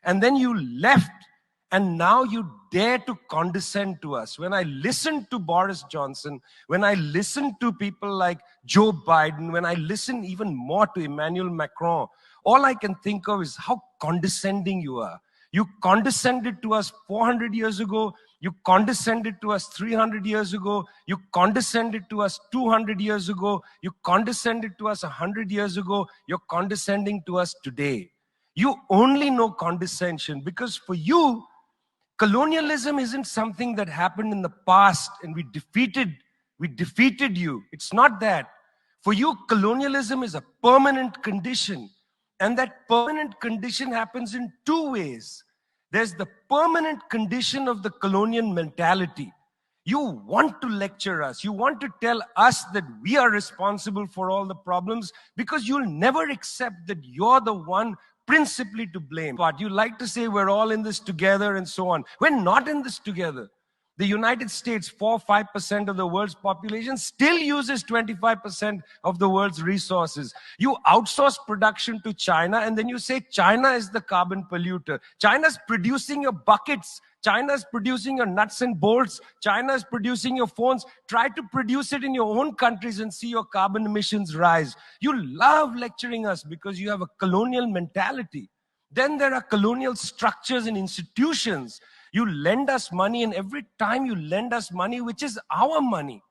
And then you left, and now you dare to condescend to us. When I listen to Boris Johnson, when I listen to people like Joe Biden, when I listen even more to Emmanuel Macron, all I can think of is how condescending you are. You condescended to us 400 years ago. You condescended to us 300 years ago. You condescended to us 200 years ago. You condescended to us 100 years ago. You're condescending to us today. You only know condescension because for you, colonialism isn't something that happened in the past and we defeated you. It's not that. For you, colonialism is a permanent condition. And that permanent condition happens in two ways. There's the permanent condition of the colonial mentality. You want to lecture us. You want to tell us that we are responsible for all the problems because you'll never accept that you're the one principally to blame. But you like to say we're all in this together and so on. We're not in this together. The United States, 4-5% of the world's population, still uses 25% of the world's resources. You outsource production to China, and then you say China is the carbon polluter. China's producing your buckets. China's producing your nuts and bolts. China's producing your phones. Try to produce it in your own countries and see your carbon emissions rise. You love lecturing us because you have a colonial mentality. Then there are colonial structures and institutions. You lend us money, and every time you lend us money, which is our money,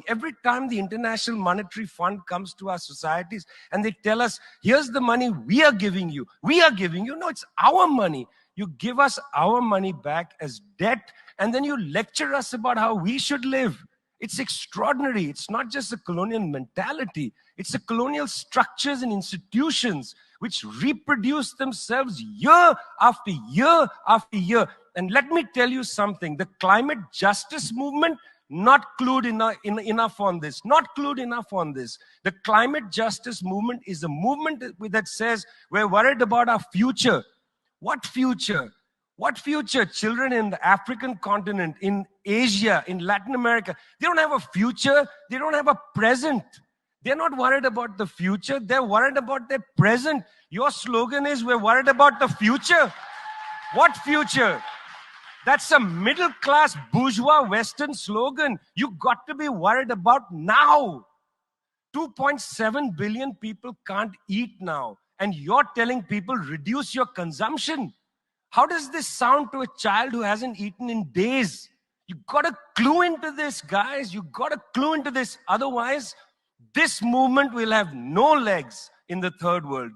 every time the International Monetary Fund comes to our societies and they tell us, here's the money we are giving you. No, it's our money. You give us our money back as debt, and then you lecture us about how we should live. It's extraordinary. It's not just a colonial mentality. It's a colonial structures and institutions which reproduce themselves year after year after year. And let me tell you something. The climate justice movement, not clued enough on this. Not clued enough on this. The climate justice movement is a movement that says we're worried about our future. What future? What future? Children in the African continent, in Asia, in Latin America, they don't have a future. They don't have a present. They're not worried about the future. They're worried about their present. Your slogan is, we're worried about the future. What future? That's a middle-class bourgeois Western slogan. You got to be worried about now. 2.7 billion people can't eat now. And you're telling people, reduce your consumption. How does this sound to a child who hasn't eaten in days? You got to clue into this, guys. You got to clue into this. Otherwise, this movement will have no legs in the third world.